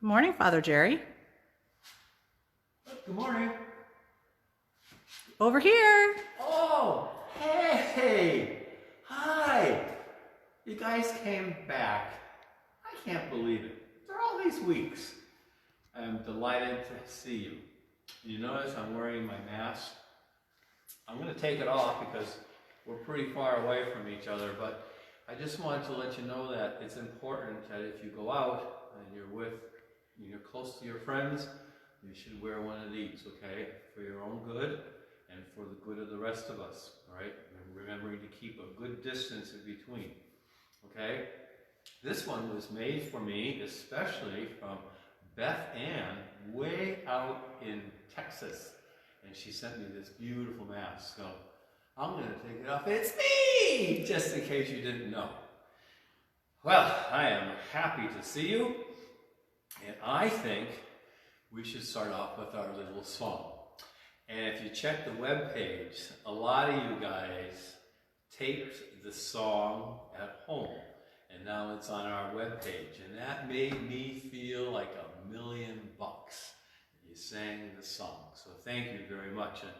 Morning, Father Jerry. Good morning. Over here. Oh, hey. Hi. You guys came back. I can't believe it. After all these weeks, I'm delighted to see you. You notice I'm wearing my mask. I'm going to take it off because we're pretty far away from each other, but I just wanted to let you know that it's important that if you go out and you're close to your friends, you should wear one of these, okay? For your own good and for the good of the rest of us, all right? And remembering to keep a good distance in between, okay? This one was made for me, especially from Beth Ann, way out in Texas. And she sent me this beautiful mask, so I'm going to take it off. It's me! Just in case you didn't know. Well, I am happy to see you, and I think we should start off with our little song. And if you check the webpage, a lot of you guys taped the song at home, and now it's on our webpage, and that made me feel like $1,000,000. You sang the song, so thank you very much. And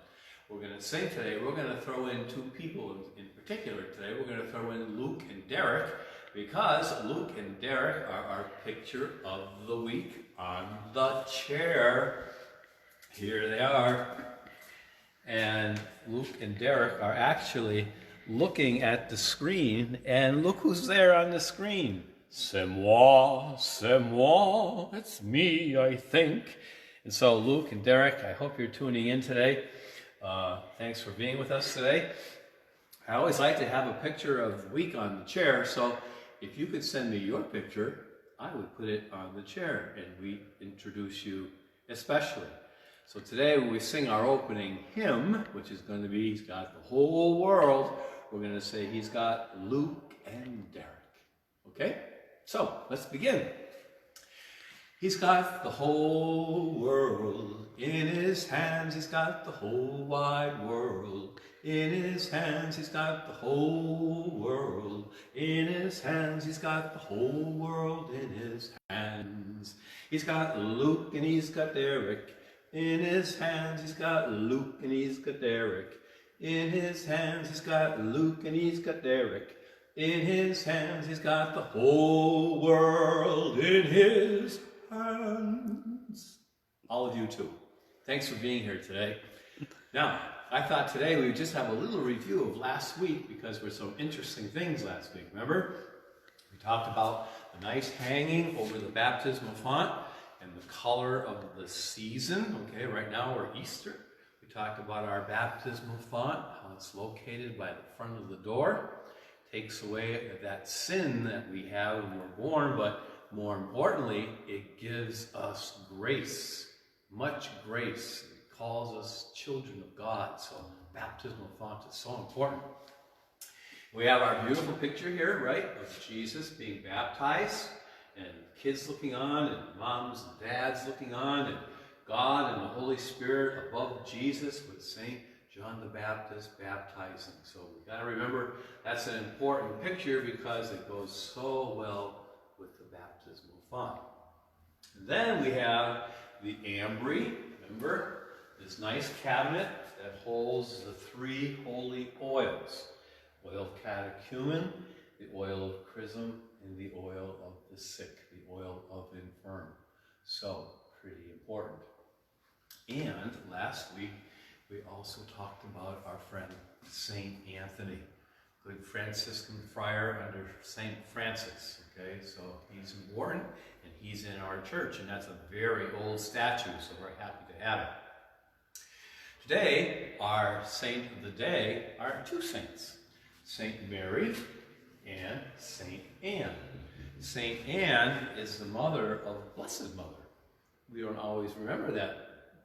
we're going to sing today. We're going to throw in two people in particular today. We're going to throw in Luke and Derek, because Luke and Derek are our picture of the week on the chair. Here they are. And Luke and Derek are actually looking at the screen, and look who's there on the screen. C'est moi, it's me, I think. And so Luke and Derek, I hope you're tuning in today. Thanks for being with us today. I always like to have a picture of the week on the chair, so if you could send me your picture, I would put it on the chair and we introduce you especially. So today when we sing our opening hymn, which is going to be He's Got the Whole World, we're going to say He's got Luke and Derek. Okay? So let's begin. He's got the whole world in His hands. He's got the whole wide world in His hands. He's got the whole world in His hands. He's got the whole world in His hands. He's got Luke and He's got Derek in His hands. He's got Luke and He's got Derek in His hands. He's got Luke and He's got Derek in His hands. He's got the whole world in His hands. All of you too. Thanks for being here today. Now, I thought today we would just have a little review of last week because there were some interesting things last week. Remember? We talked about the nice hanging over the baptismal font and the color of the season. Okay, right now we're Easter. We talked about our baptismal font, how it's located by the front of the door. Takes away that sin that we have when we're born, but more importantly, it gives us grace, much grace. It calls us children of God, so baptismal font is so important. We have our beautiful picture here, right, of Jesus being baptized, and kids looking on, and moms and dads looking on, and God and the Holy Spirit above Jesus with St. John the Baptist baptizing. So we've got to remember that's an important picture because it goes so well with the baptismal font. And then we have the ambry, remember, this nice cabinet that holds the three holy oils. Oil of catechumen, the oil of chrism, and the oil of the sick, the oil of infirm. So, pretty important. And last week, we also talked about our friend Saint Anthony, good Franciscan friar under Saint Francis. Okay, so he's important and he's in our church, and that's a very old statue, so we're happy to have it. Today, our saint of the day are two saints, Saint Mary and Saint Anne. Saint Anne is the mother of Blessed Mother. We don't always remember that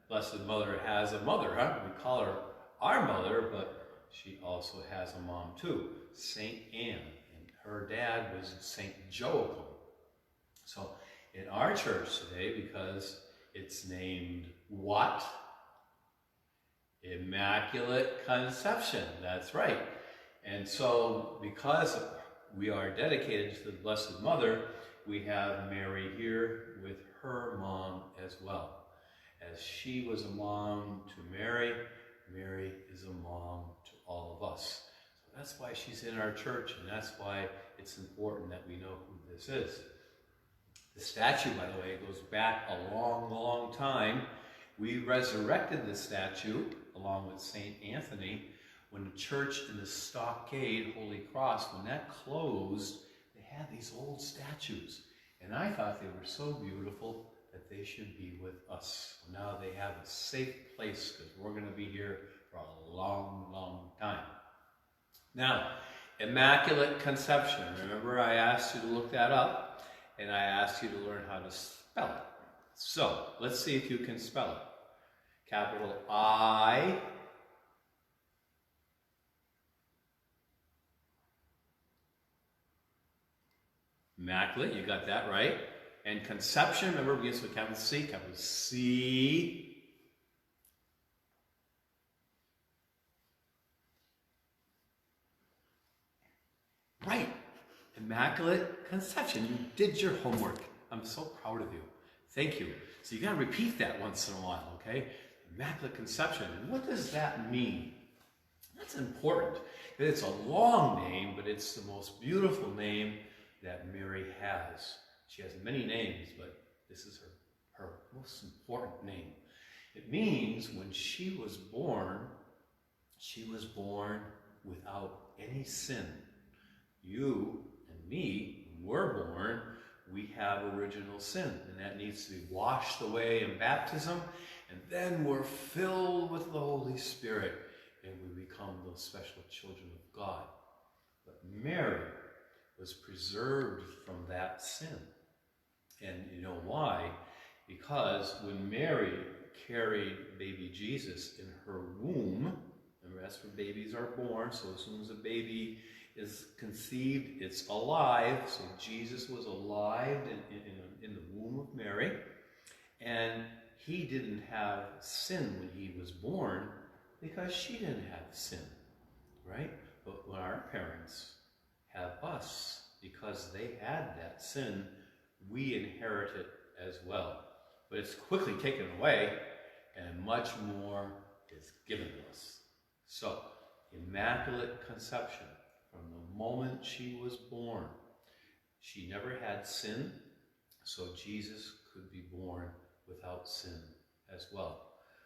Blessed Mother has a mother, huh? We call her our mother, but she also has a mom too, Saint Anne. And her dad was Saint Joachim. So in our church today, because it's named what? Immaculate Conception, that's right. And so because we are dedicated to the Blessed Mother, we have Mary here with her mom as well. As she was a mom to Mary, Mary is a mom to all of us. So that's why she's in our church, and that's why it's important that we know who this is. The statue, by the way, goes back a long, long time. We resurrected the statue along with St. Anthony when the church in the Stockade, Holy Cross, when that closed, they had these old statues. And I thought they were so beautiful that they should be with us. Now they have a safe place because we're going to be here for a long, long time. Now, Immaculate Conception. Remember I asked you to look that up, and I asked you to learn how to spell it. So, let's see if you can spell it. Capital I, Immaculate, you got that right. And conception, remember, begins with capital C. Right, Immaculate Conception. You did your homework. I'm so proud of you. Thank you. So you got to repeat that once in a while, okay? Immaculate Conception. And what does that mean? That's important. It's a long name, but it's the most beautiful name that Mary has. She has many names, but this is her most important name. It means when she was born without any sin. You and me, when we're born, we have original sin, and that needs to be washed away in baptism, and then we're filled with the Holy Spirit, and we become those special children of God. But Mary was preserved from that sin. And you know why? Because when Mary carried baby Jesus in her womb, remember that's where babies are born, so as soon as a baby is conceived, it's alive. So Jesus was alive in the womb of Mary, and he didn't have sin when he was born because she didn't have sin, right? But when our parents have us, because they had that sin, we inherit it as well. But it's quickly taken away, and much more is given to us. So, Immaculate Conception. From the moment she was born, she never had sin, so Jesus could be born without sin as well.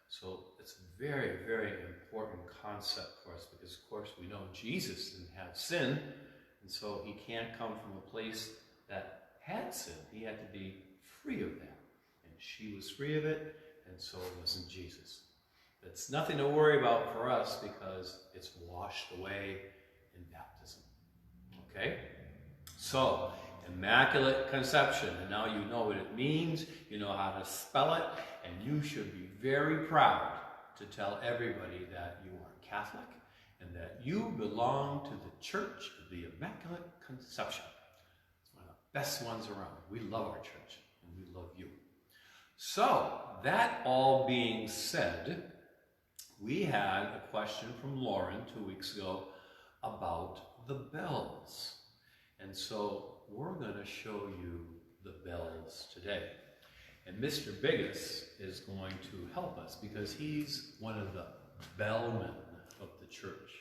So it's a very, very important concept for us because, of course, we know Jesus didn't have sin, and so he can't come from a place that had sin. He had to be free of that, and she was free of it, and so wasn't Jesus. It's nothing to worry about for us because it's washed away in baptism. Okay? So, Immaculate Conception. And now you know what it means, you know how to spell it, and you should be very proud to tell everybody that you are Catholic and that you belong to the Church of the Immaculate Conception. It's one of the best ones around. We love our church, and we love you. So, that all being said, we had a question from Lauren 2 weeks ago about the bells. And so we're going to show you the bells today. And Mr. Bigos is going to help us because he's one of the bellmen of the church.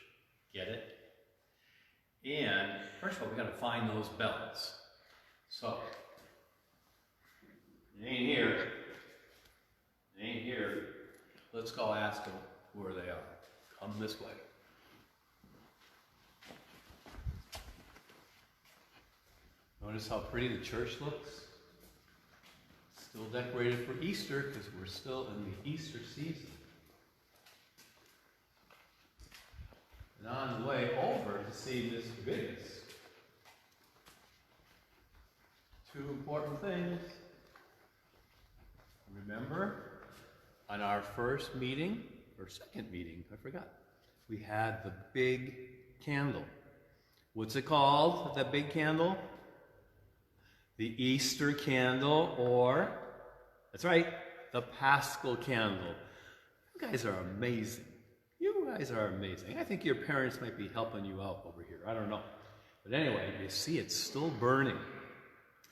Get it? And first of all, we got to find those bells. So, it ain't here. It ain't here. Let's go ask them where they are. Come this way. Notice how pretty the church looks? Still decorated for Easter because we're still in the Easter season. And on the way over to see Mr. Bigos, two important things. Remember, on our first meeting, or second meeting, I forgot, we had the big candle. What's it called, that big candle? The Easter candle, or, that's right, the Paschal candle. You guys are amazing. You guys are amazing. I think your parents might be helping you out over here. I don't know. But anyway, you see it's still burning.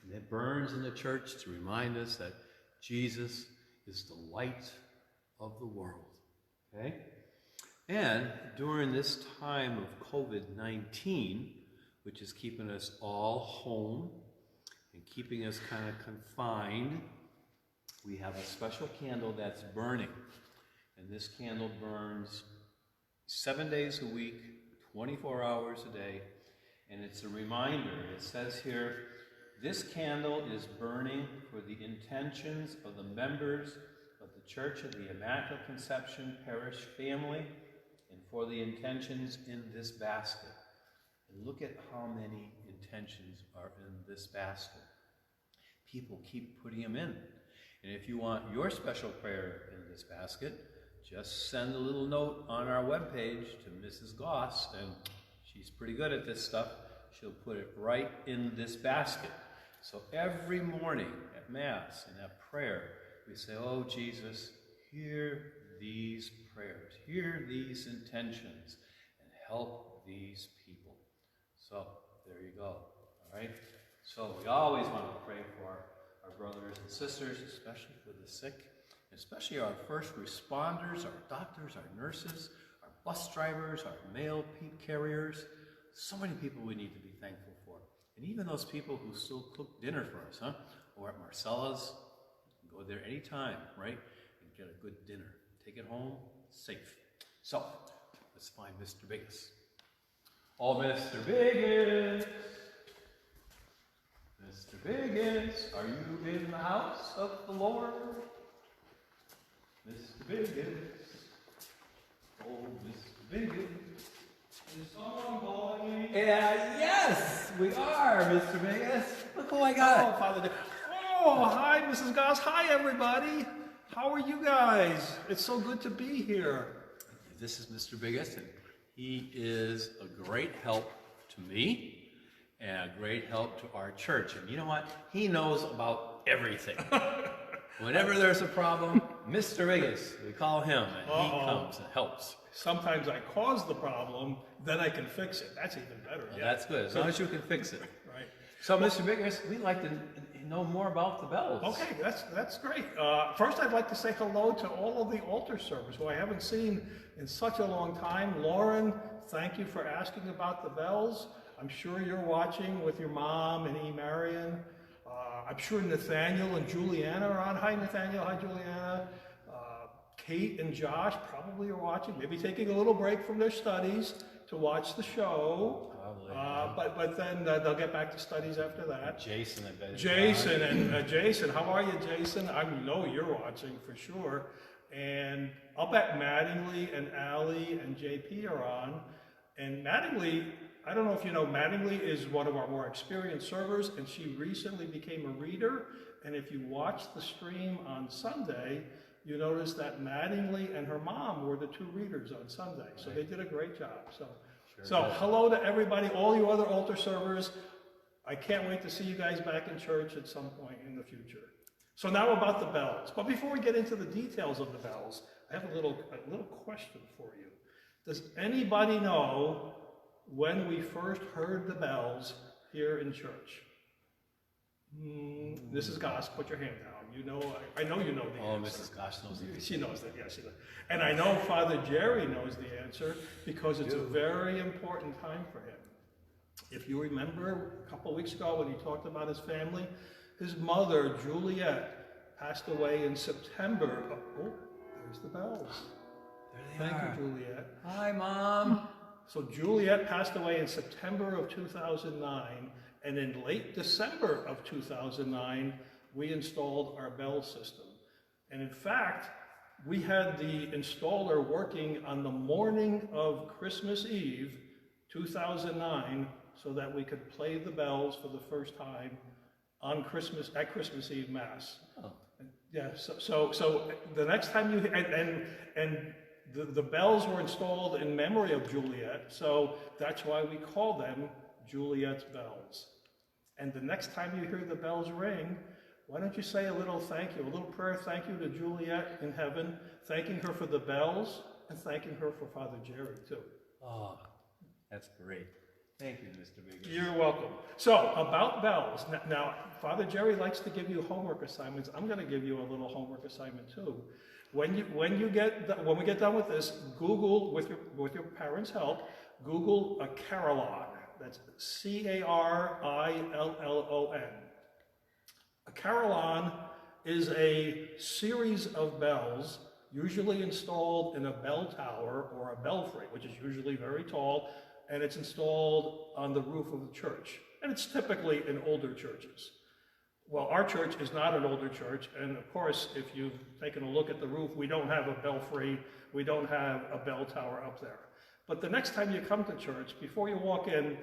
And it burns in the church to remind us that Jesus is the light of the world. Okay? And during this time of COVID-19, which is keeping us all home and keeping us kind of confined, we have a special candle that's burning. And this candle burns 7 days a week, 24 hours a day. And it's a reminder. It says here, this candle is burning for the intentions of the members of the Church of the Immaculate Conception Parish family and for the intentions in this basket. And look at how many intentions are in this basket. People keep putting them in. And if you want your special prayer in this basket, just send a little note on our webpage to Mrs. Goss, and she's pretty good at this stuff. She'll put it right in this basket. So every morning at Mass and at prayer, we say, oh, Jesus, hear these prayers, hear these intentions, and help these people. So there you go, all right? So we always want to pray for our brothers and sisters, especially for the sick, especially our first responders, our doctors, our nurses, our bus drivers, our mail carriers. So many people we need to be thankful for. And even those people who still cook dinner for us, huh? Or at Marcella's, you can go there anytime, right? And get a good dinner. Take it home, safe. So, let's find Mr. Bigos. Oh, Mr. Bigos! Mr. Bigos, are you in the house of the Lord? Mr. Bigos. Oh, Mr. Bigos. Is someone calling me? Yes, we are, Mr. Bigos. Look who I got. Oh, Father Dick. Oh, hi, Mrs. Goss. Hi, everybody. How are you guys? It's so good to be here. This is Mr. Bigos, and he is a great help to me and a great help to our church. And you know what? He knows about everything. Whenever there's a problem, Mr. Bigos, we call him, and he comes and helps. Sometimes I cause the problem, then I can fix it. That's even better. Well, that's good, as long as you can fix it. Right. So, Mr. Bigos, we'd like to know more about the bells. Okay, that's great. First, I'd like to say hello to all of the altar servers who I haven't seen in such a long time. Lauren, thank you for asking about the bells. I'm sure you're watching with your mom and Marion. I'm sure Nathaniel and Juliana are on. Hi, Nathaniel. Hi, Juliana. Kate and Josh probably are watching, maybe taking a little break from their studies to watch the show. But then they'll get back to studies after that. Jason, I bet. Jason, how are you, Jason? I know you're watching for sure. And I'll bet Mattingly and Allie and JP are on. And Mattingly, I don't know if you know, Mattingly is one of our more experienced servers, and she recently became a reader. And if you watch the stream on Sunday, you notice that Mattingly and her mom were the two readers on Sunday. So they did a great job. So hello to everybody, all you other altar servers. I can't wait to see you guys back in church at some point in the future. So now about the bells. But before we get into the details of the bells, I have a little question for you. Does anybody know when we first heard the bells here in church? Mrs. Goss, put your hand down. You know, I know you know the answer. Mrs. Goss knows the answer. She knows that, yes, she does. And I know Father Jerry knows the answer because it's a very important time for him. If you remember a couple of weeks ago when he talked about his family, his mother, Juliet, passed away in September. Oh, there's the bells. There they are. Thank you, Juliet. Hi, Mom. So Juliet passed away in September of 2009, and in late December of 2009, we installed our bell system. And in fact, we had the installer working on the morning of Christmas Eve, 2009, so that we could play the bells for the first time on Christmas, at Christmas Eve Mass. Oh. Yeah, so the next time you, and the bells were installed in memory of Juliet, so that's why we call them Juliet's bells. And the next time you hear the bells ring, why don't you say a little thank you, a little prayer thank you to Juliet in heaven, thanking her for the bells and thanking her for Father Jerry too. Oh, that's great. Thank you, Mr. Bigos. You're welcome. So, about bells. Now, Father Jerry likes to give you homework assignments. I'm going to give you a little homework assignment too. When we get done with this, Google, with your parents' help, Google a carillon. That's Carillon. A carillon is a series of bells, usually installed in a bell tower or a belfry, which is usually very tall, and it's installed on the roof of the church. And it's typically in older churches. Well, our church is not an older church, and of course, if you've taken a look at the roof, we don't have a belfry, we don't have a bell tower up there. But the next time you come to church, before you walk in,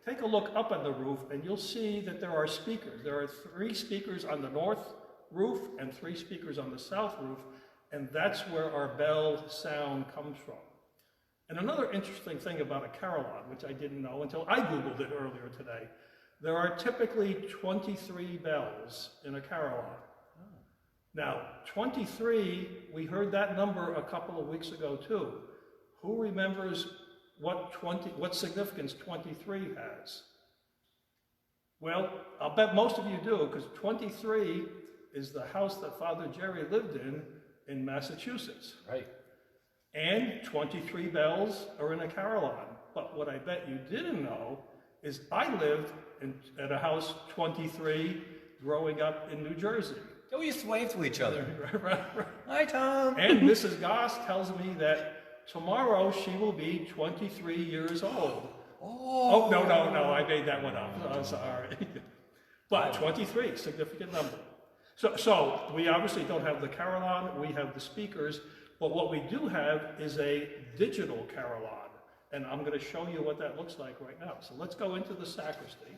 take a look up at the roof, and you'll see that there are speakers. There are 3 speakers on the north roof and 3 speakers on the south roof, and that's where our bell sound comes from. And another interesting thing about a carillon, which I didn't know until I Googled it earlier today, there are typically 23 bells in a carillon. Now, 23, we heard that number a couple of weeks ago too. Who remembers what significance 23 has? Well, I'll bet most of you do, because 23 is the house that Father Jerry lived in Massachusetts. Right. And 23 bells are in a carillon. But what I bet you didn't know is I lived at a house 23 growing up in New Jersey. Oh, we used to wave to each other. Right. Hi, Tom. And Mrs. Goss tells me that tomorrow she will be 23 years old. Oh, no, I made that one up. I'm sorry. But 23, significant number. So we obviously don't have the carillon, we have the speakers, but what we do have is a digital carillon. And I'm going to show you what that looks like right now. So let's go into the sacristy.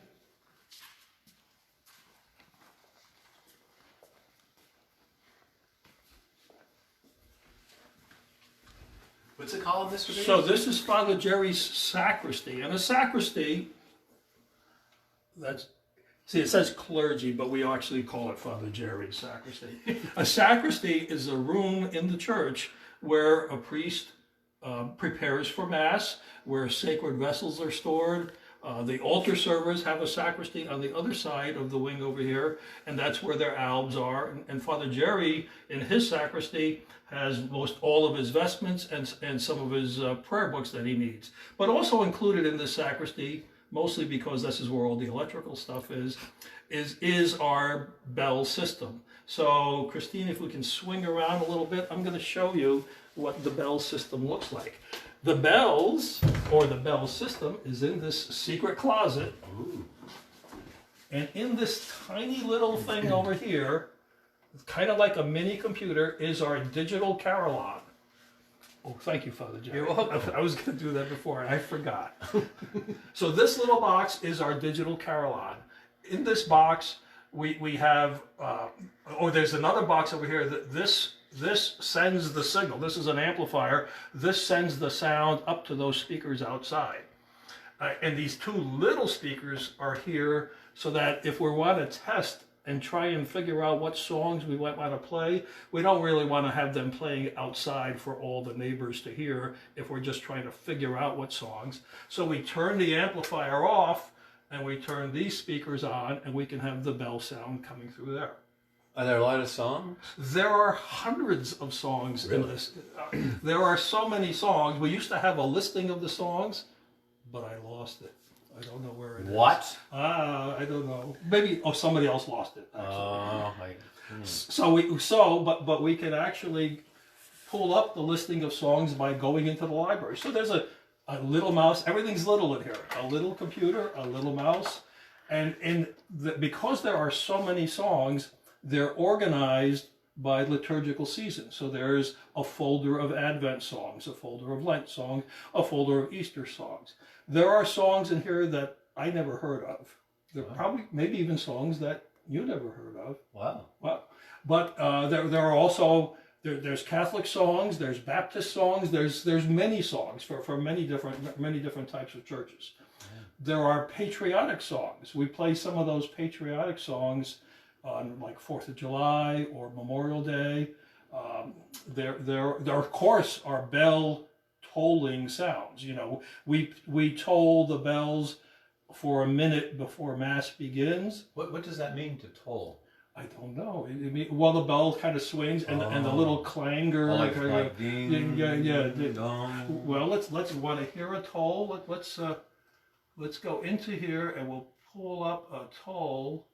What's it called, Mr. Bigos? So this is Father Jerry's sacristy. And a sacristy, it says clergy, but we actually call it Father Jerry's sacristy. A sacristy is a room in the church where a priest prepares for Mass, where sacred vessels are stored. The altar servers have a sacristy on the other side of the wing over here, and that's where their albs are. And Father Jerry, in his sacristy, has most all of his vestments and some of his prayer books that he needs. But also included in this sacristy, mostly because this is where all the electrical stuff is our bell system. So, Christine, if we can swing around a little bit, I'm going to show you what the bell system looks like. The bells, or the bell system, is in this secret closet. Ooh. And in this tiny little thing over here, kind of like a mini computer, is our digital carillon. Oh, thank you, Father Jerry. You're welcome. I was going to do that before, and I forgot. So this little box is our digital carillon. In this box, we have, there's another box over here. This sends the signal. This is an amplifier. This sends the sound up to those speakers outside. And these 2 little speakers are here so that if we want to test and try and figure out what songs we might want to play, we don't really want to have them playing outside for all the neighbors to hear if we're just trying to figure out what songs. So we turn the amplifier off and we turn these speakers on, and we can have the bell sound coming through there. Are there a lot of songs? There are hundreds of songs in this. There are so many songs. We used to have a listing of the songs, but I lost it. I don't know where it is. What? I don't know. Maybe somebody else lost it. Actually. But we can actually pull up the listing of songs by going into the library. So there's a little mouse. Everything's little in here. A little computer, a little mouse, and because there are so many songs, they're organized by liturgical season. So there's a folder of Advent songs, a folder of Lent songs, a folder of Easter songs. There are songs in here that I never heard of. There are probably, maybe even songs that you never heard of. Wow. Well, but there are also, there's Catholic songs, there's Baptist songs, there's many songs for many different types of churches. Yeah. There are patriotic songs. We play some of those patriotic songs on like 4th of July or Memorial Day. There of course are bell tolling sounds. You know, we toll the bells for a minute before Mass begins. What does that mean to toll? I don't know. Well, the bell kind of swings, and the little clangor, Like ding, dong. Well, let's want to hear a toll. Let's go into here, and we'll pull up a toll.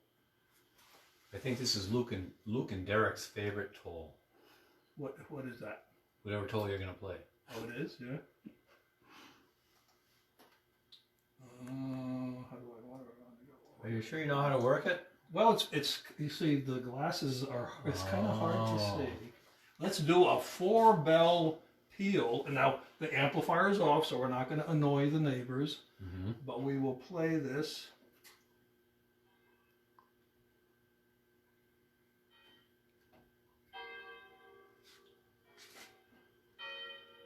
I think this is Luke and Derek's favorite toll. What is that? Whatever toll you're gonna play. Oh, it is. Yeah. How do I want it? Are you sure you know how to work it? Well, it's you see the glasses are it's kind of hard to see. Let's do a 4-bell peal, and now the amplifier is off, so we're not going to annoy the neighbors. Mm-hmm. But we will play this.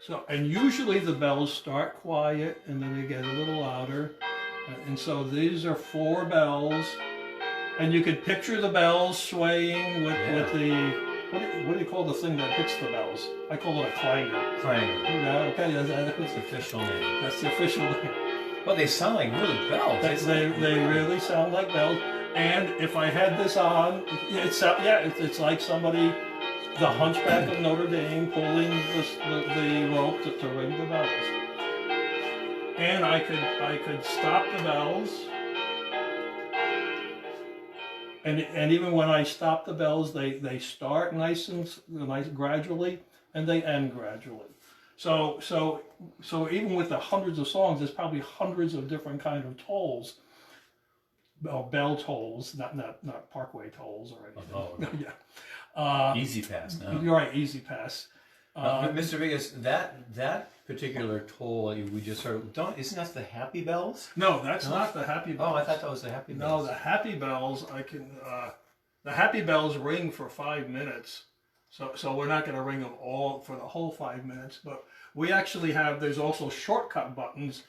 So, and usually the bells start quiet and then they get a little louder. And so these are 4 bells. And you could picture the bells swaying with the, what do you call the thing that hits the bells? I call it a clanger. Clanger. Yeah, okay, that's the official name. That's the official name. Well, they sound like really bells. They really sound like bells. And if I had this on, it's like somebody, the Hunchback of Notre Dame, pulling the rope to ring the bells. And I could stop the bells. And even when I stop the bells, they start nice gradually, and they end gradually. So even with the hundreds of songs, there's probably hundreds of different kind of tolls, or bell tolls, not parkway tolls or anything. Oh, okay. Yeah. Easy Pass now. You're right, Easy Pass. Mr. Bigos, that particular toll we just heard, isn't that the Happy Bells? No, that's not the Happy Bells. Oh, I thought that was the Happy Bells. No, the Happy Bells, the Happy Bells ring for 5 minutes. So we're not going to ring them all for the whole 5 minutes, but we actually there's also shortcut buttons.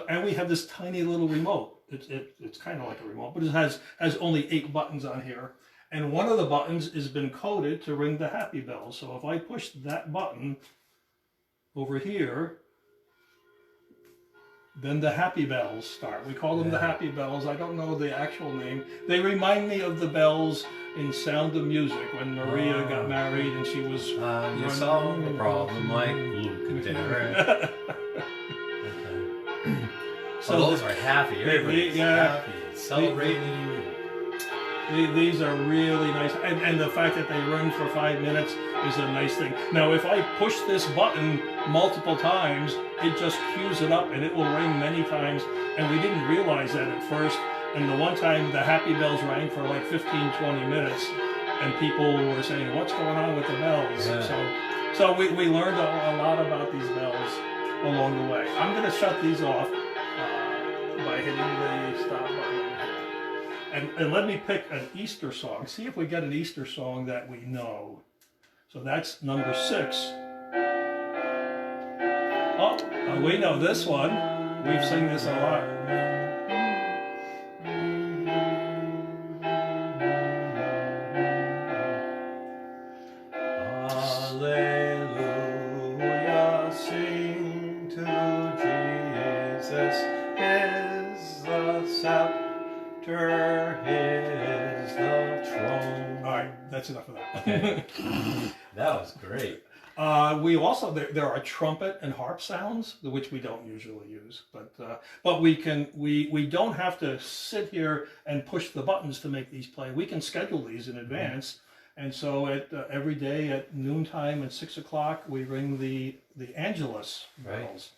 And we have this tiny little remote. It's kind of like a remote, but it has only 8 buttons on here. And one of the buttons has been coded to ring the Happy Bells. So if I push that button over here, then the Happy Bells start. We call them the Happy Bells. I don't know the actual name. They remind me of the bells in Sound of Music when Maria got married and she was you solve a problem like Luke and Derek. So those are happy. Everybody's happy, celebrating. These are really nice, and the fact that they run for 5 minutes is a nice thing. Now, if I push this button multiple times, it just cues it up, and it will ring many times, and we didn't realize that at first. And the one time the Happy Bells rang for like 15-20 minutes, and people were saying, what's going on with the bells? Yeah. So we learned a lot about these bells along the way. I'm going to shut these off by hitting the stop button. And let me pick an Easter song. See if we get an Easter song that we know. So that's number 6. Oh, we know this one. We've sung this a lot. Hallelujah, sing to Jesus, is the scepter, is the throne. All right, that's enough of that. Okay. That was great. We also there are trumpet and harp sounds, which we don't usually use, but we don't have to sit here and push the buttons to make these play. We can schedule these in advance, and so every day at noontime and 6 o'clock we ring the Angelus bells.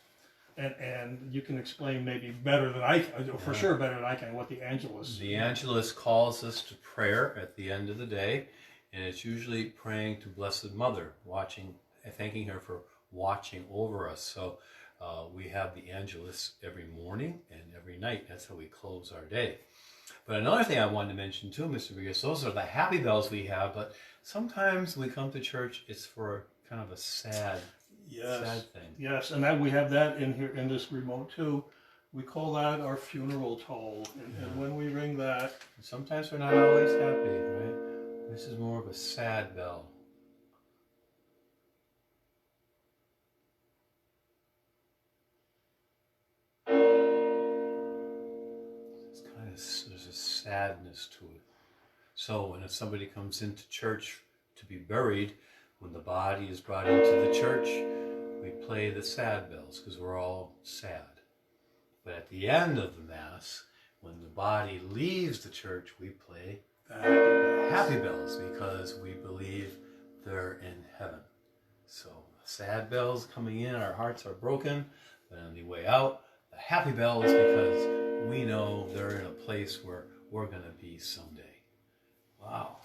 And you can explain maybe better than I can, for sure better than I can, what the Angelus. The Angelus calls us to prayer at the end of the day, and it's usually praying to Blessed Mother, thanking her for watching over us. So we have the Angelus every morning and every night. That's how we close our day. But another thing I wanted to mention too, Mr. Bigos, those are the Happy Bells we have, but sometimes when we come to church, it's for kind of a sad thing. Yes, and we have that in here in this remote too. We call that our funeral toll, and when we ring that, sometimes we're not always happy, right? This is more of a sad bell. sadness to it. So when somebody comes into church to be buried, when the body is brought into the church, we play the sad bells because we're all sad. But at the end of the Mass, when the body leaves the church, we play The happy bells because we believe they're in heaven. So sad bells coming in, our hearts are broken, but on the way out, the happy bells because we know they're in a place where we're going to be someday. Wow,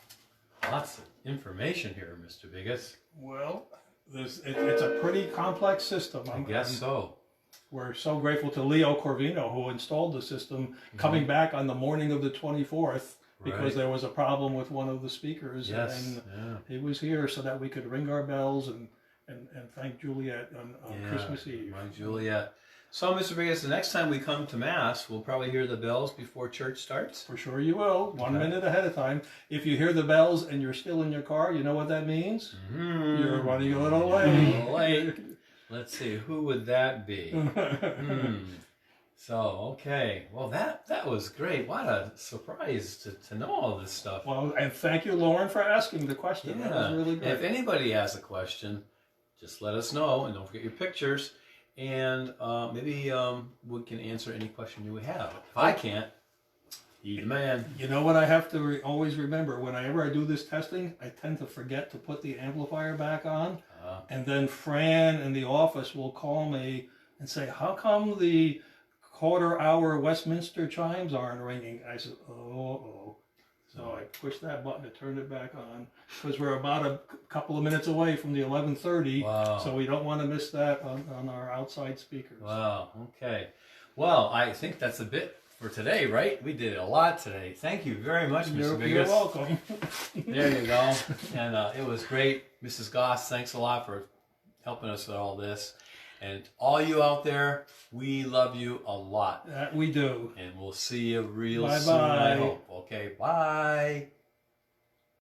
lots of information here, Mr. Bigos. Well, it's a pretty complex system. I guess so. We're so grateful to Leo Corvino, who installed the system, coming back on the morning of the 24th because Right. there was a problem with one of the speakers. Yes, And yeah. he was here so that we could ring our bells and thank Juliet on Yeah, Christmas Eve. My Juliet. So, Mr. Bigos, the next time we come to Mass, we'll probably hear the bells before church starts. For sure you will, 1 Okay. minute ahead of time. If you hear the bells and you're still in your car, you know what that means? You're running a little late. Late. Let's see, who would that be? So, okay. Well, that was great. What a surprise to know all this stuff. Well, and thank you, Lauren, for asking the question. That was really And great. if anybody has a question, just let us know, and don't forget your pictures, and maybe we can answer any question you have. If I can't, you the man. You know what I have to always remember? Whenever I do this testing, I tend to forget to put the amplifier back on. And then Fran in the office will call me and say, how come the quarter-hour Westminster chimes aren't ringing? I said, oh. So I pushed that button to turn it back on because we're about a couple of minutes away from the 11:30. Wow. So we don't want to miss that on our outside speakers. Wow, okay. Well, I think that's a bit for today, right? We did a lot today. Thank you very much, Mr. Bigos. You're welcome. There you go. And it was great. Mrs. Goss, thanks a lot for helping us with all this. And all you out there, we love you a lot. That we do. And we'll see you real Bye-bye. soon, I hope. Okay, bye.